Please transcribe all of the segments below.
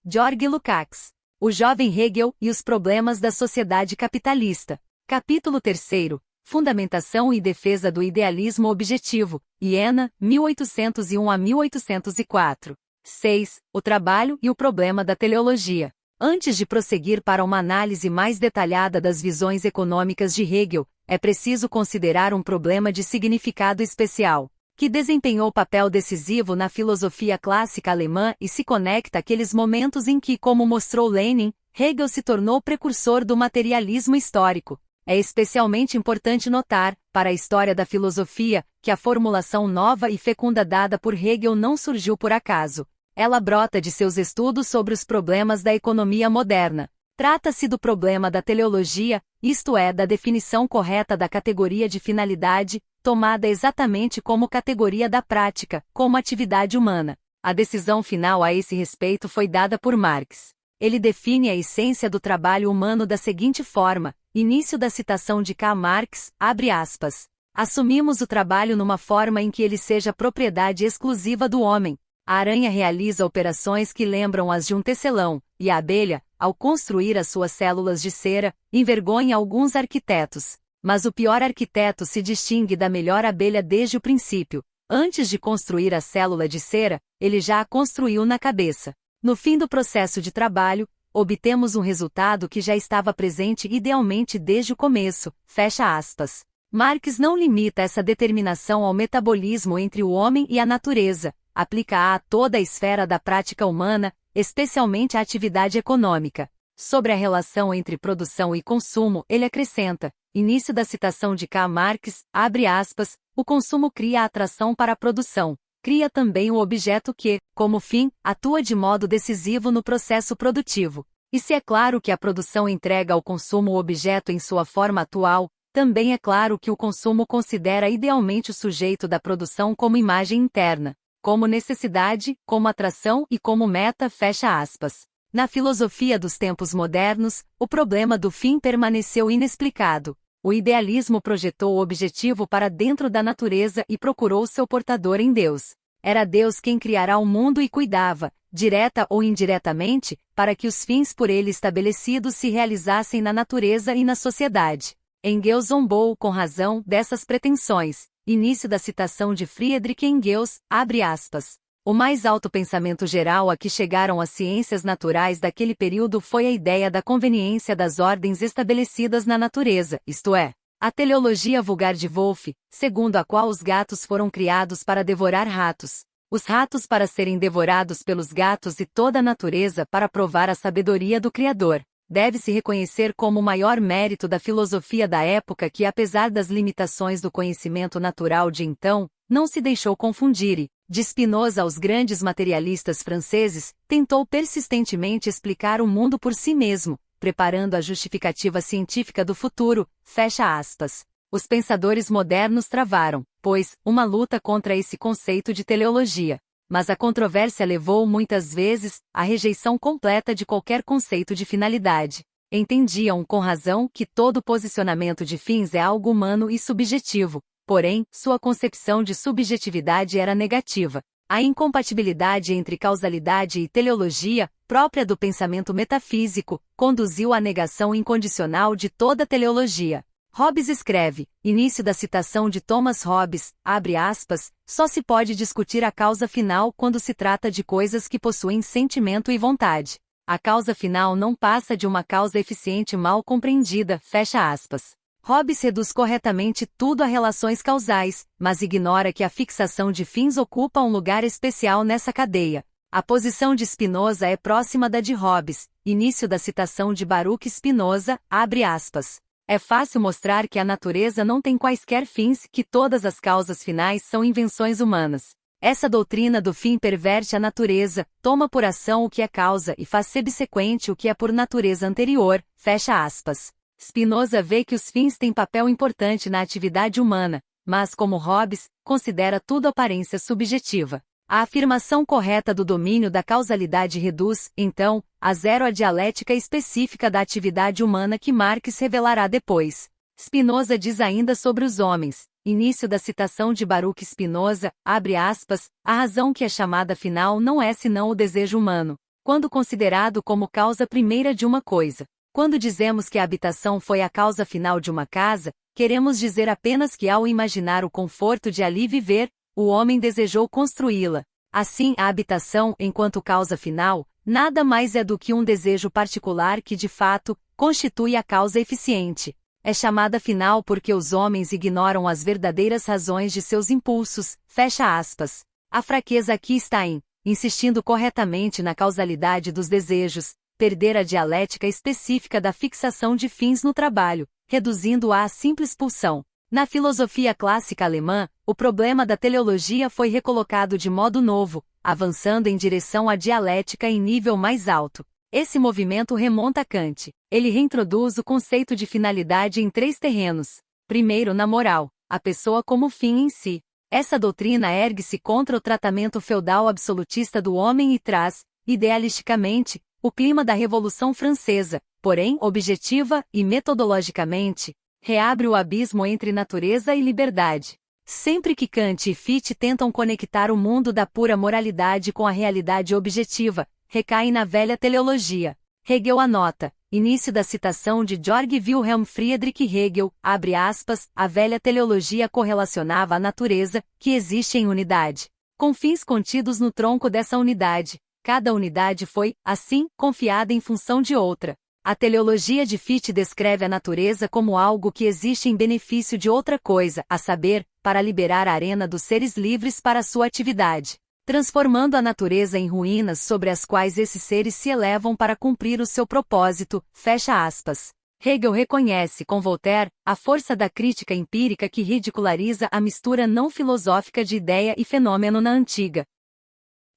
George Lukács. O jovem Hegel e os problemas da sociedade capitalista. Capítulo 3. Fundamentação e defesa do idealismo objetivo. Iena, 1801 a 1804. 6. O trabalho e o problema da teleologia. Antes de prosseguir para uma análise mais detalhada das visões econômicas de Hegel, é preciso considerar um problema de significado especial, que desempenhou papel decisivo na filosofia clássica alemã e se conecta àqueles momentos em que, como mostrou Lenin, Hegel se tornou precursor do materialismo histórico. É especialmente importante notar, para a história da filosofia, que a formulação nova e fecunda dada por Hegel não surgiu por acaso. Ela brota de seus estudos sobre os problemas da economia moderna. Trata-se do problema da teleologia, isto é, da definição correta da categoria de finalidade, tomada exatamente como categoria da prática, como atividade humana. A decisão final a esse respeito foi dada por Marx. Ele define a essência do trabalho humano da seguinte forma, início da citação de Karl Marx, abre aspas. Assumimos o trabalho numa forma em que ele seja propriedade exclusiva do homem. A aranha realiza operações que lembram as de um tecelão, e a abelha, ao construir as suas células de cera, envergonha alguns arquitetos. Mas o pior arquiteto se distingue da melhor abelha desde o princípio. Antes de construir a célula de cera, ele já a construiu na cabeça. No fim do processo de trabalho, obtemos um resultado que já estava presente idealmente desde o começo, fecha aspas. Marx não limita essa determinação ao metabolismo entre o homem e a natureza, aplica-a a toda a esfera da prática humana, especialmente a atividade econômica. Sobre a relação entre produção e consumo, ele acrescenta, início da citação de Karl Marx, abre aspas, o consumo cria a atração para a produção, cria também o objeto que, como fim, atua de modo decisivo no processo produtivo. E se é claro que a produção entrega ao consumo o objeto em sua forma atual, também é claro que o consumo considera idealmente o sujeito da produção como imagem interna, como necessidade, como atração e como meta, fecha aspas. Na filosofia dos tempos modernos, o problema do fim permaneceu inexplicado. O idealismo projetou o objetivo para dentro da natureza e procurou seu portador em Deus. Era Deus quem criara o mundo e cuidava, direta ou indiretamente, para que os fins por ele estabelecidos se realizassem na natureza e na sociedade. Engels zombou, com razão, dessas pretensões. Início da citação de Friedrich Engels, abre aspas. O mais alto pensamento geral a que chegaram as ciências naturais daquele período foi a ideia da conveniência das ordens estabelecidas na natureza, isto é, a teleologia vulgar de Wolff, segundo a qual os gatos foram criados para devorar ratos, os ratos para serem devorados pelos gatos e toda a natureza para provar a sabedoria do Criador. Deve-se reconhecer como o maior mérito da filosofia da época que, apesar das limitações do conhecimento natural de então, não se deixou confundir e, de Spinoza aos grandes materialistas franceses, tentou persistentemente explicar o mundo por si mesmo, preparando a justificativa científica do futuro, fecha aspas. Os pensadores modernos travaram, pois, uma luta contra esse conceito de teleologia. Mas a controvérsia levou muitas vezes à rejeição completa de qualquer conceito de finalidade. Entendiam com razão que todo posicionamento de fins é algo humano e subjetivo, porém, sua concepção de subjetividade era negativa. A incompatibilidade entre causalidade e teleologia, própria do pensamento metafísico, conduziu à negação incondicional de toda teleologia. Hobbes escreve, início da citação de Thomas Hobbes, abre aspas, só se pode discutir a causa final quando se trata de coisas que possuem sentimento e vontade. A causa final não passa de uma causa eficiente mal compreendida, fecha aspas. Hobbes reduz corretamente tudo a relações causais, mas ignora que a fixação de fins ocupa um lugar especial nessa cadeia. A posição de Spinoza é próxima da de Hobbes, início da citação de Baruch Spinoza, abre aspas. É fácil mostrar que a natureza não tem quaisquer fins, que todas as causas finais são invenções humanas. Essa doutrina do fim perverte a natureza, toma por ação o que é causa e faz subsequente o que é por natureza anterior, fecha aspas. Spinoza vê que os fins têm papel importante na atividade humana, mas como Hobbes, considera tudo aparência subjetiva. A afirmação correta do domínio da causalidade reduz, então, a zero a dialética específica da atividade humana que Marx revelará depois. Spinoza diz ainda sobre os homens, início da citação de Baruch Spinoza, abre aspas, a razão que é chamada final não é senão o desejo humano. quando considerado como causa primeira de uma coisa. Quando dizemos que a habitação foi a causa final de uma casa, queremos dizer apenas que ao imaginar o conforto de ali viver, o homem desejou construí-la. Assim, a habitação, enquanto causa final, nada mais é do que um desejo particular que, de fato, constitui a causa eficiente. É chamada final porque os homens ignoram as verdadeiras razões de seus impulsos, fecha aspas. A fraqueza aqui está em, insistindo corretamente na causalidade dos desejos, perder a dialética específica da fixação de fins no trabalho, reduzindo-a à simples pulsão. Na filosofia clássica alemã, o problema da teleologia foi recolocado de modo novo, avançando em direção à dialética em nível mais alto. Esse movimento remonta a Kant. Ele reintroduz o conceito de finalidade em 3 terrenos. Primeiro, na moral, a pessoa como fim em si. Essa doutrina ergue-se contra o tratamento feudal absolutista do homem e traz, idealisticamente, o clima da Revolução Francesa, porém, objetiva e metodologicamente, reabre o abismo entre natureza e liberdade. Sempre que Kant e Fichte tentam conectar o mundo da pura moralidade com a realidade objetiva, recaem na velha teleologia. Hegel anota, início da citação de Georg Wilhelm Friedrich Hegel, abre aspas, a velha teleologia correlacionava a natureza, que existe em unidade, com fins contidos no tronco dessa unidade. Cada unidade foi, assim, confiada em função de outra. A teleologia de Fichte descreve a natureza como algo que existe em benefício de outra coisa, a saber, para liberar a arena dos seres livres para sua atividade, transformando a natureza em ruínas sobre as quais esses seres se elevam para cumprir o seu propósito, fecha aspas. Hegel reconhece, com Voltaire, a força da crítica empírica que ridiculariza a mistura não filosófica de ideia e fenômeno na antiga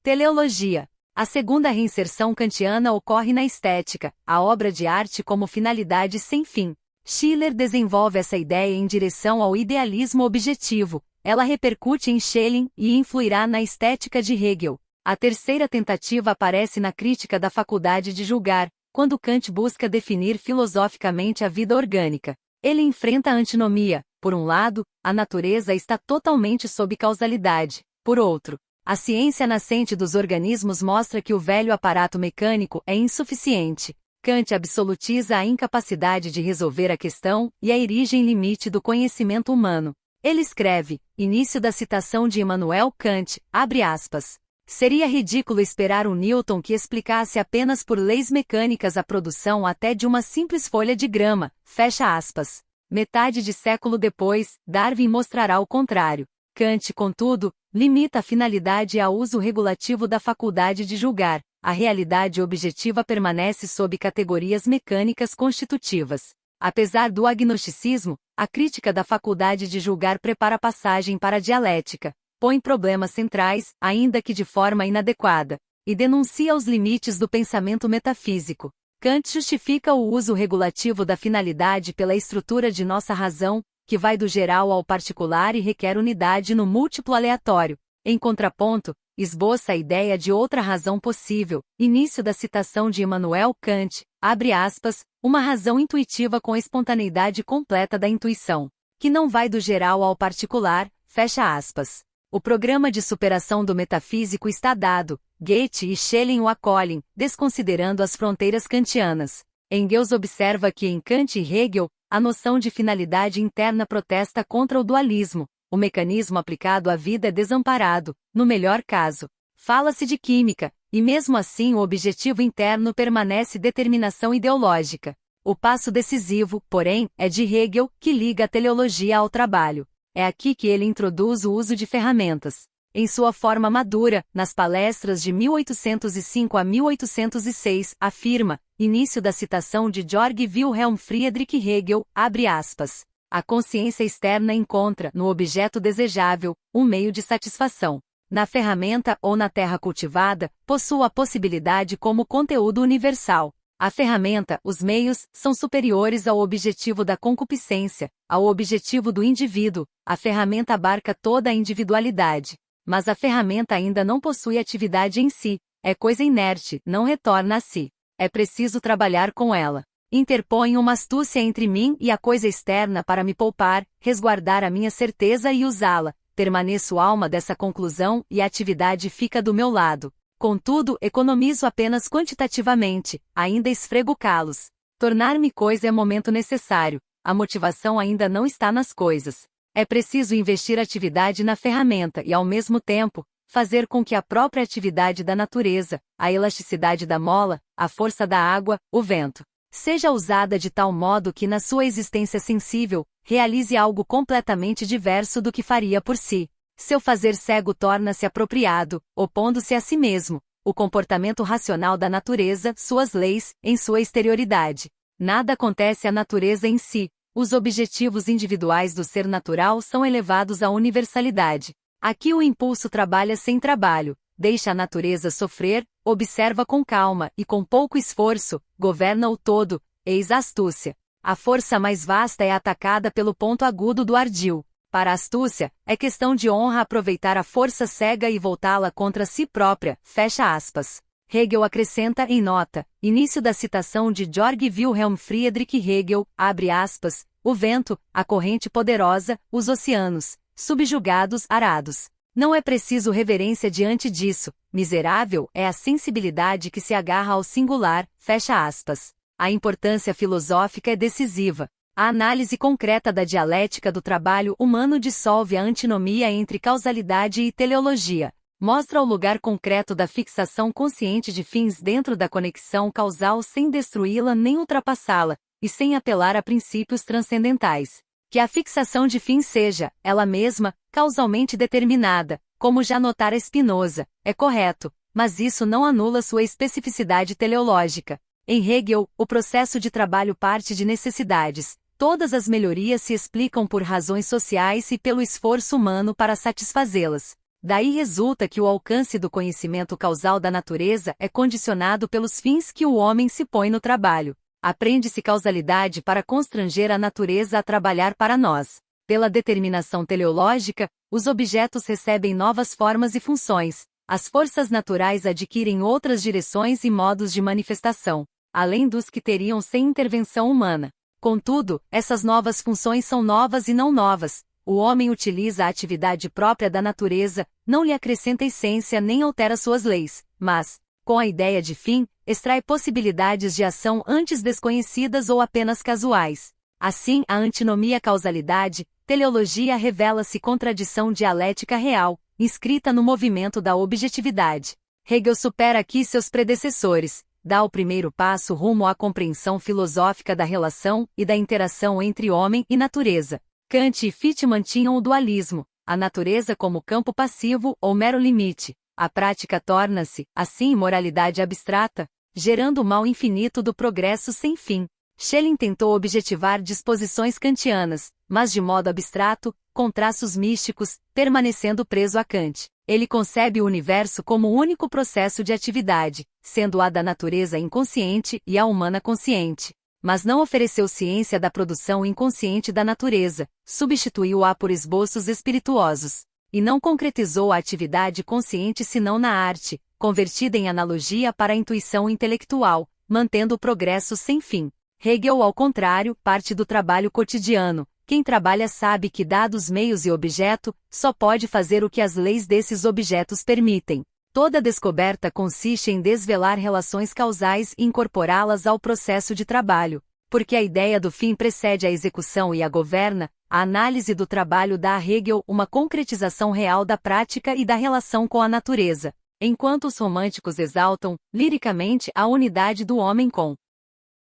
teleologia. A segunda reinserção kantiana ocorre na estética, a obra de arte como finalidade sem fim. Schiller desenvolve essa ideia em direção ao idealismo objetivo. Ela repercute em Schelling e influirá na estética de Hegel. A terceira tentativa aparece na crítica da faculdade de julgar, quando Kant busca definir filosoficamente a vida orgânica. Ele enfrenta a antinomia. Por um lado, a natureza está totalmente sob causalidade. Por outro, a ciência nascente dos organismos mostra que o velho aparato mecânico é insuficiente. Kant absolutiza a incapacidade de resolver a questão e a erige em limite do conhecimento humano. Ele escreve, início da citação de Immanuel Kant, abre aspas. Seria ridículo esperar um Newton que explicasse apenas por leis mecânicas a produção até de uma simples folha de grama, fecha aspas. Metade de século depois, Darwin mostrará o contrário. Kant, contudo, limita a finalidade ao uso regulativo da faculdade de julgar. A realidade objetiva permanece sob categorias mecânicas constitutivas. Apesar do agnosticismo, a crítica da faculdade de julgar prepara a passagem para a dialética, põe problemas centrais, ainda que de forma inadequada, e denuncia os limites do pensamento metafísico. Kant justifica o uso regulativo da finalidade pela estrutura de nossa razão, que vai do geral ao particular e requer unidade no múltiplo aleatório. Em contraponto, esboça a ideia de outra razão possível, início da citação de Immanuel Kant, abre aspas, uma razão intuitiva com espontaneidade completa da intuição, que não vai do geral ao particular, fecha aspas. O programa de superação do metafísico está dado, Goethe e Schelling o acolhem, desconsiderando as fronteiras kantianas. Engels observa que em Kant e Hegel, a noção de finalidade interna protesta contra o dualismo. O mecanismo aplicado à vida é desamparado, no melhor caso. Fala-se de química, e mesmo assim o objetivo interno permanece determinação ideológica. O passo decisivo, porém, é de Hegel, que liga a teleologia ao trabalho. É aqui que ele introduz o uso de ferramentas. Em sua forma madura, nas palestras de 1805 a 1806, afirma, início da citação de Georg Wilhelm Friedrich Hegel, abre aspas. A consciência externa encontra, no objeto desejável, um meio de satisfação. Na ferramenta ou na terra cultivada, possui a possibilidade como conteúdo universal. A ferramenta, os meios, são superiores ao objetivo da concupiscência, ao objetivo do indivíduo. A ferramenta abarca toda a individualidade. Mas a ferramenta ainda não possui atividade em si, é coisa inerte, não retorna a si. É preciso trabalhar com ela. Interponho uma astúcia entre mim e a coisa externa para me poupar, resguardar a minha certeza e usá-la. Permaneço alma dessa conclusão e a atividade fica do meu lado. Contudo, economizo apenas quantitativamente, ainda esfrego calos. Tornar-me coisa é momento necessário, a motivação ainda não está nas coisas. É preciso investir atividade na ferramenta e, ao mesmo tempo, fazer com que a própria atividade da natureza, a elasticidade da mola, a força da água, o vento, seja usada de tal modo que na sua existência sensível, realize algo completamente diverso do que faria por si. Seu fazer cego torna-se apropriado, opondo-se a si mesmo, o comportamento racional da natureza, suas leis, em sua exterioridade. Nada acontece à natureza em si, os objetivos individuais do ser natural são elevados à universalidade. Aqui o impulso trabalha sem trabalho, deixa a natureza sofrer, observa com calma e com pouco esforço, governa o todo, eis a astúcia. A força mais vasta é atacada pelo ponto agudo do ardil. Para a astúcia, é questão de honra aproveitar a força cega e voltá-la contra si própria, fecha aspas. Hegel acrescenta em nota, início da citação de Georg Wilhelm Friedrich Hegel, abre aspas, o vento, a corrente poderosa, os oceanos, subjugados, arados. Não é preciso reverência diante disso, miserável é a sensibilidade que se agarra ao singular, fecha aspas. A importância filosófica é decisiva. A análise concreta da dialética do trabalho humano dissolve a antinomia entre causalidade e teleologia. Mostra o lugar concreto da fixação consciente de fins dentro da conexão causal sem destruí-la nem ultrapassá-la, e sem apelar a princípios transcendentais. Que a fixação de fins seja, ela mesma, causalmente determinada, como já notara Spinoza, é correto, mas isso não anula sua especificidade teleológica. Em Hegel, o processo de trabalho parte de necessidades. Todas as melhorias se explicam por razões sociais e pelo esforço humano para satisfazê-las. Daí resulta que o alcance do conhecimento causal da natureza é condicionado pelos fins que o homem se põe no trabalho. Aprende-se causalidade para constranger a natureza a trabalhar para nós. Pela determinação teleológica, os objetos recebem novas formas e funções. As forças naturais adquirem outras direções e modos de manifestação, além dos que teriam sem intervenção humana. Contudo, essas novas funções são novas e não novas. O homem utiliza a atividade própria da natureza, não lhe acrescenta essência nem altera suas leis, mas, com a ideia de fim, extrai possibilidades de ação antes desconhecidas ou apenas casuais. Assim, a antinomia causalidade, teleologia revela-se contradição dialética real, inscrita no movimento da objetividade. Hegel supera aqui seus predecessores, dá o primeiro passo rumo à compreensão filosófica da relação e da interação entre homem e natureza. Kant e Fichte mantinham o dualismo, a natureza como campo passivo ou mero limite. A prática torna-se, assim, moralidade abstrata, gerando o mal infinito do progresso sem fim. Schelling tentou objetivar disposições kantianas, mas de modo abstrato, com traços místicos, permanecendo preso a Kant. Ele concebe o universo como único processo de atividade, sendo a da natureza inconsciente e a humana consciente. Mas não ofereceu ciência da produção inconsciente da natureza, substituiu-a por esboços espirituosos. E não concretizou a atividade consciente senão na arte, convertida em analogia para a intuição intelectual, mantendo o progresso sem fim. Hegel, ao contrário, parte do trabalho cotidiano. Quem trabalha sabe que, dados meios e objeto, só pode fazer o que as leis desses objetos permitem. Toda descoberta consiste em desvelar relações causais e incorporá-las ao processo de trabalho. Porque a ideia do fim precede a execução e a governa, a análise do trabalho dá a Hegel uma concretização real da prática e da relação com a natureza, enquanto os românticos exaltam, liricamente, a unidade do homem com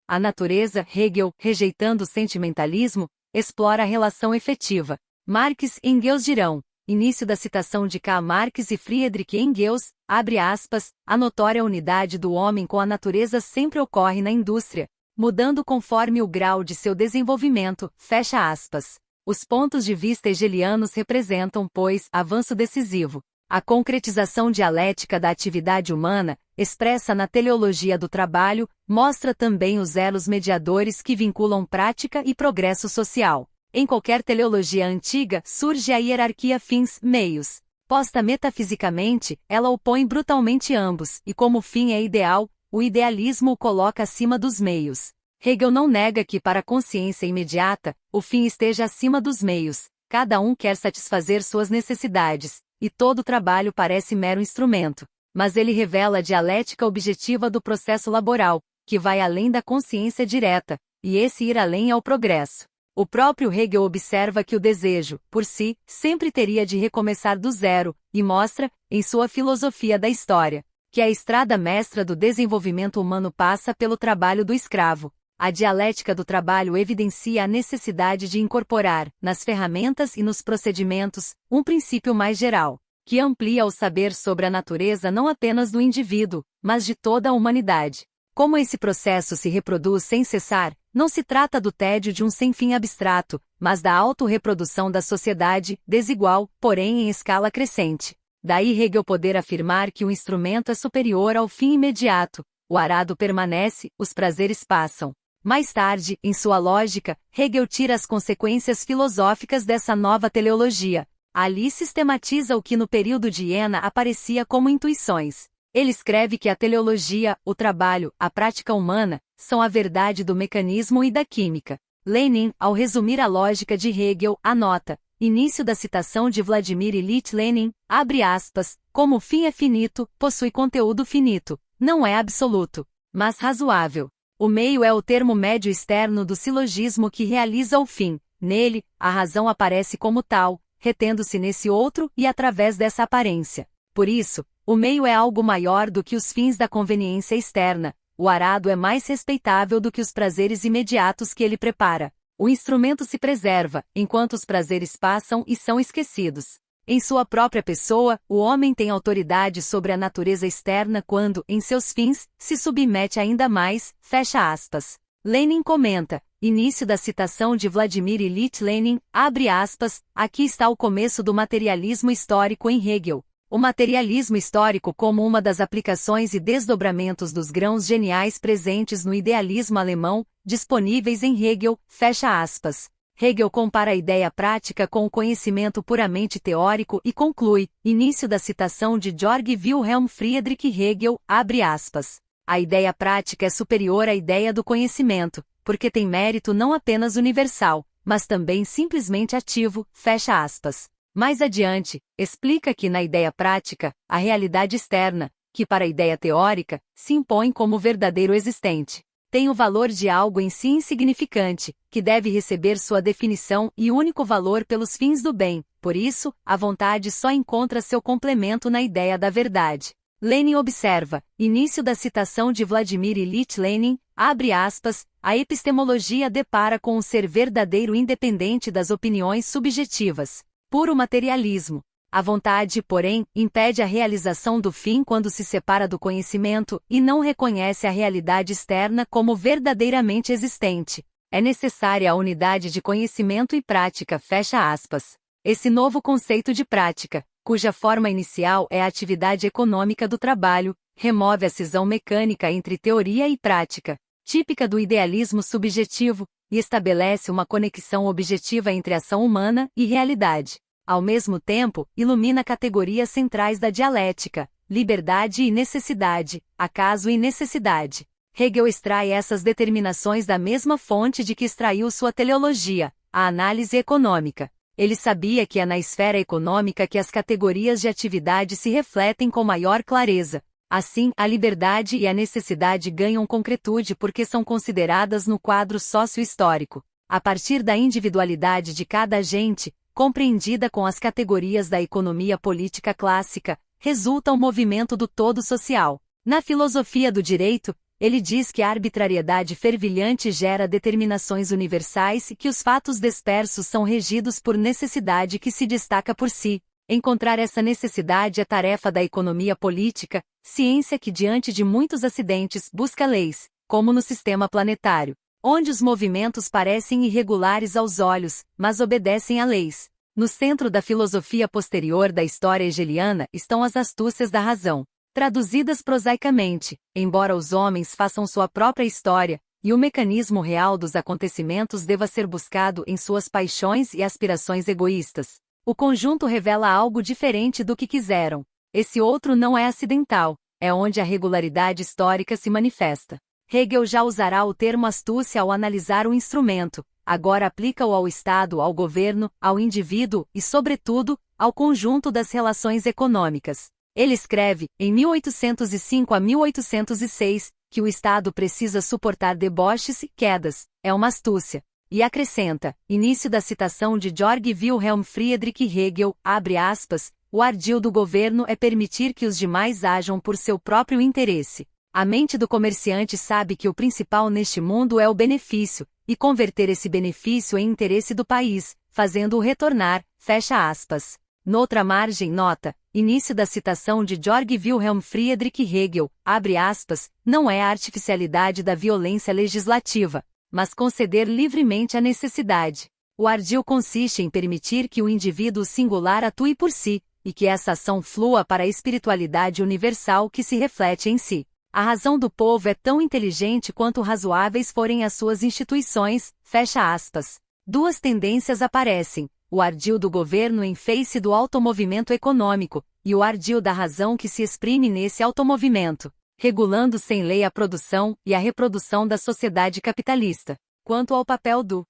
a natureza. Hegel, rejeitando o sentimentalismo, explora a relação efetiva. Marx e Engels dirão, início da citação de Karl Marx e Friedrich Engels, abre aspas, a notória unidade do homem com a natureza sempre ocorre na indústria, mudando conforme o grau de seu desenvolvimento, fecha aspas. Os pontos de vista hegelianos representam, pois, avanço decisivo. A concretização dialética da atividade humana, expressa na teleologia do trabalho, mostra também os elos mediadores que vinculam prática e progresso social. Em qualquer teleologia antiga surge a hierarquia fins-meios. Posta metafisicamente, ela opõe brutalmente ambos, e como o fim é ideal, o idealismo o coloca acima dos meios. Hegel não nega que, para a consciência imediata, o fim esteja acima dos meios. Cada um quer satisfazer suas necessidades, e todo trabalho parece mero instrumento. mas ele revela a dialética objetiva do processo laboral, que vai além da consciência direta, e esse ir além é o progresso. O próprio Hegel observa que o desejo, por si, sempre teria de recomeçar do zero, e mostra, em sua filosofia da história, que a estrada mestra do desenvolvimento humano passa pelo trabalho do escravo. A dialética do trabalho evidencia a necessidade de incorporar, nas ferramentas e nos procedimentos, um princípio mais geral, que amplia o saber sobre a natureza não apenas do indivíduo, mas de toda a humanidade. Como esse processo se reproduz sem cessar, não se trata do tédio de um sem-fim abstrato, mas da autorreprodução da sociedade, desigual, porém em escala crescente. Daí Hegel poder afirmar que o instrumento é superior ao fim imediato, o arado permanece, os prazeres passam. Mais tarde, em sua lógica, Hegel tira as consequências filosóficas dessa nova teleologia. Ali sistematiza o que no período de Iena aparecia como intuições. Ele escreve que a teleologia, o trabalho, a prática humana, são a verdade do mecanismo e da química. Lenin, ao resumir a lógica de Hegel, anota, início da citação de Vladimir Ilyich Lenin, abre aspas, como o fim é finito, possui conteúdo finito, não é absoluto, mas razoável. O meio é o termo médio externo do silogismo que realiza o fim. Nele, a razão aparece como tal, retendo-se nesse outro e através dessa aparência. Por isso, o meio é algo maior do que os fins da conveniência externa, o arado é mais respeitável do que os prazeres imediatos que ele prepara. O instrumento se preserva, enquanto os prazeres passam e são esquecidos. Em sua própria pessoa, o homem tem autoridade sobre a natureza externa quando, em seus fins, se submete ainda mais, fecha aspas. Lenin comenta, início da citação de Vladimir Ilyich Lenin, abre aspas, aqui está o começo do materialismo histórico em Hegel. O materialismo histórico como uma das aplicações e desdobramentos dos grãos geniais presentes no idealismo alemão, disponíveis em Hegel, fecha aspas. Hegel compara a ideia prática com o conhecimento puramente teórico e conclui, início da citação de Georg Wilhelm Friedrich Hegel, abre aspas. A ideia prática é superior à ideia do conhecimento, porque tem mérito não apenas universal, mas também simplesmente ativo, fecha aspas. Mais adiante, explica que na ideia prática, a realidade externa, que para a ideia teórica, se impõe como verdadeiro existente, tem o valor de algo em si insignificante, que deve receber sua definição e único valor pelos fins do bem, por isso, a vontade só encontra seu complemento na ideia da verdade. Lenin observa, início da citação de Vladimir Ilyich Lenin, abre aspas, a epistemologia depara com um ser verdadeiro independente das opiniões subjetivas. Puro materialismo. A vontade, porém, impede a realização do fim quando se separa do conhecimento e não reconhece a realidade externa como verdadeiramente existente. É necessária a unidade de conhecimento e prática, fecha aspas. Esse novo conceito de prática, cuja forma inicial é a atividade econômica do trabalho, remove a cisão mecânica entre teoria e prática, típica do idealismo subjetivo, e estabelece uma conexão objetiva entre ação humana e realidade. Ao mesmo tempo, ilumina categorias centrais da dialética, liberdade e necessidade, acaso e necessidade. Hegel extrai essas determinações da mesma fonte de que extraiu sua teleologia, a análise econômica. Ele sabia que é na esfera econômica que as categorias de atividade se refletem com maior clareza. Assim, a liberdade e a necessidade ganham concretude porque são consideradas no quadro sócio-histórico. A partir da individualidade de cada agente, compreendida com as categorias da economia política clássica, resulta o movimento do todo social. Na filosofia do direito, ele diz que a arbitrariedade fervilhante gera determinações universais e que os fatos dispersos são regidos por necessidade que se destaca por si. Encontrar essa necessidade é tarefa da economia política, ciência que diante de muitos acidentes busca leis, como no sistema planetário, onde os movimentos parecem irregulares aos olhos, mas obedecem a leis. No centro da filosofia posterior da história hegeliana estão as astúcias da razão, traduzidas prosaicamente, embora os homens façam sua própria história, e o mecanismo real dos acontecimentos deva ser buscado em suas paixões e aspirações egoístas. O conjunto revela algo diferente do que quiseram. Esse outro não é acidental, é onde a regularidade histórica se manifesta. Hegel já usará o termo astúcia ao analisar o instrumento, agora aplica-o ao Estado, ao governo, ao indivíduo e, sobretudo, ao conjunto das relações econômicas. Ele escreve, em 1805 a 1806, que o Estado precisa suportar deboches e quedas, é uma astúcia. E acrescenta, início da citação de Georg Wilhelm Friedrich Hegel, abre aspas, o ardil do governo é permitir que os demais ajam por seu próprio interesse. A mente do comerciante sabe que o principal neste mundo é o benefício, e converter esse benefício em interesse do país, fazendo-o retornar, fecha aspas. Noutra margem nota, início da citação de Georg Wilhelm Friedrich Hegel, abre aspas, não é a artificialidade da violência legislativa, mas conceder livremente a necessidade. O ardil consiste em permitir que o indivíduo singular atue por si, e que essa ação flua para a espiritualidade universal que se reflete em si. A razão do povo é tão inteligente quanto razoáveis forem as suas instituições, fecha aspas. Duas tendências aparecem, o ardil do governo em face do automovimento econômico, e o ardil da razão que se exprime nesse automovimento, regulando sem lei a produção e a reprodução da sociedade capitalista. Quanto ao papel do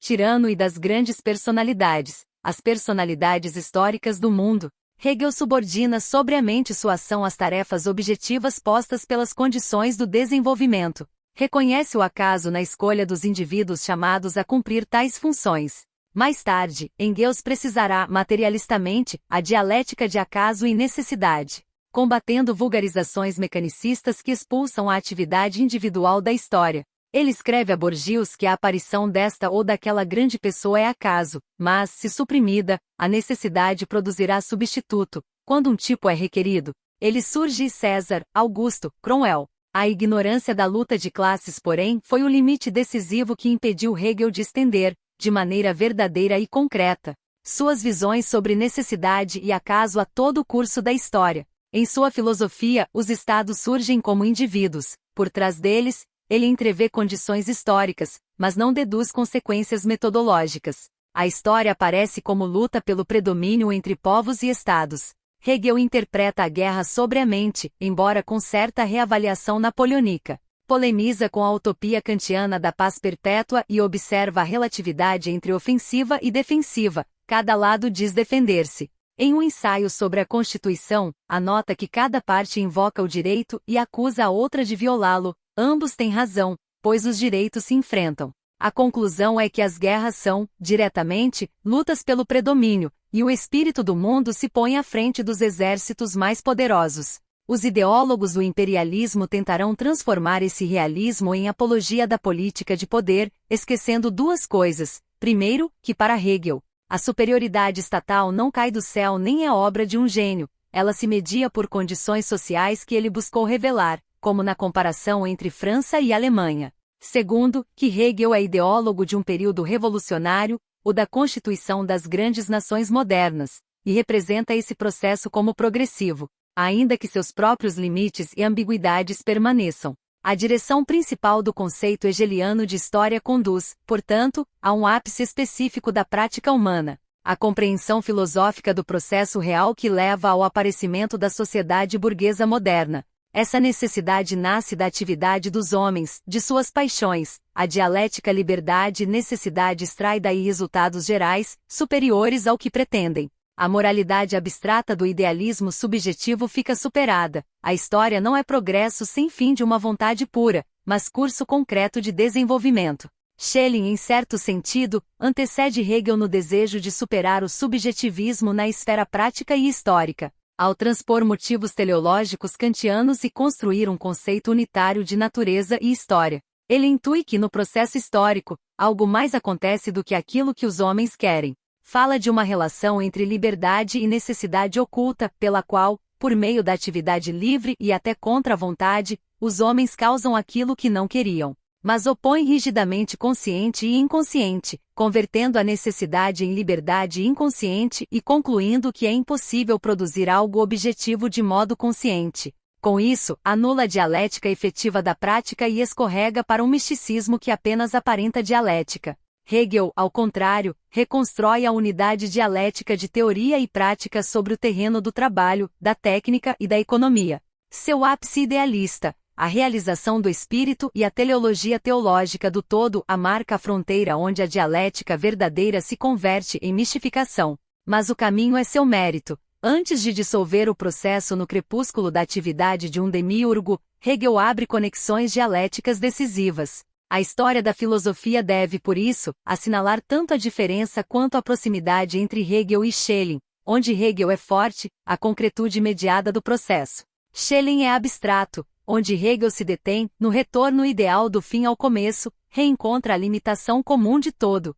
tirano e das grandes personalidades, as personalidades históricas do mundo, Hegel subordina sobriamente sua ação às tarefas objetivas postas pelas condições do desenvolvimento. Reconhece o acaso na escolha dos indivíduos chamados a cumprir tais funções. Mais tarde, Engels precisará, materialistamente, a dialética de acaso e necessidade, combatendo vulgarizações mecanicistas que expulsam a atividade individual da história. Ele escreve a Borgios que a aparição desta ou daquela grande pessoa é acaso, mas, se suprimida, a necessidade produzirá substituto. Quando um tipo é requerido, ele surge. César, Augusto, Cromwell. A ignorância da luta de classes, porém, foi o limite decisivo que impediu Hegel de estender, de maneira verdadeira e concreta, suas visões sobre necessidade e acaso a todo o curso da história. Em sua filosofia, os estados surgem como indivíduos. Por trás deles, ele entrevê condições históricas, mas não deduz consequências metodológicas. A história aparece como luta pelo predomínio entre povos e estados. Hegel interpreta a guerra sobriamente, embora com certa reavaliação napoleônica. Polemiza com a utopia kantiana da paz perpétua e observa a relatividade entre ofensiva e defensiva. Cada lado diz defender-se. Em um ensaio sobre a Constituição, anota que cada parte invoca o direito e acusa a outra de violá-lo. Ambos têm razão, pois os direitos se enfrentam. A conclusão é que as guerras são, diretamente, lutas pelo predomínio, e o espírito do mundo se põe à frente dos exércitos mais poderosos. Os ideólogos do imperialismo tentarão transformar esse realismo em apologia da política de poder, esquecendo duas coisas. Primeiro, que para Hegel, a superioridade estatal não cai do céu nem é obra de um gênio, ela se media por condições sociais que ele buscou revelar, como na comparação entre França e Alemanha. Segundo, que Hegel é ideólogo de um período revolucionário, o da constituição das grandes nações modernas, e representa esse processo como progressivo, ainda que seus próprios limites e ambiguidades permaneçam. A direção principal do conceito hegeliano de história conduz, portanto, a um ápice específico da prática humana, a compreensão filosófica do processo real que leva ao aparecimento da sociedade burguesa moderna. Essa necessidade nasce da atividade dos homens, de suas paixões. A dialética liberdade e necessidade extrai daí resultados gerais, superiores ao que pretendem. A moralidade abstrata do idealismo subjetivo fica superada. A história não é progresso sem fim de uma vontade pura, mas curso concreto de desenvolvimento. Schelling, em certo sentido, antecede Hegel no desejo de superar o subjetivismo na esfera prática e histórica, ao transpor motivos teleológicos kantianos e construir um conceito unitário de natureza e história. Ele intui que no processo histórico, algo mais acontece do que aquilo que os homens querem. Fala de uma relação entre liberdade e necessidade oculta, pela qual, por meio da atividade livre e até contra a vontade, os homens causam aquilo que não queriam, mas opõem rigidamente consciente e inconsciente, convertendo a necessidade em liberdade inconsciente e concluindo que é impossível produzir algo objetivo de modo consciente. Com isso, anula a dialética efetiva da prática e escorrega para um misticismo que apenas aparenta dialética. Hegel, ao contrário, reconstrói a unidade dialética de teoria e prática sobre o terreno do trabalho, da técnica e da economia. Seu ápice idealista, a realização do espírito e a teleologia teológica do todo marca a fronteira onde a dialética verdadeira se converte em mistificação. Mas o caminho é seu mérito. Antes de dissolver o processo no crepúsculo da atividade de um demiurgo, Hegel abre conexões dialéticas decisivas. A história da filosofia deve, por isso, assinalar tanto a diferença quanto a proximidade entre Hegel e Schelling, onde Hegel é forte, a concretude imediata do processo. Schelling é abstrato, onde Hegel se detém, no retorno ideal do fim ao começo, reencontra a limitação comum de todo.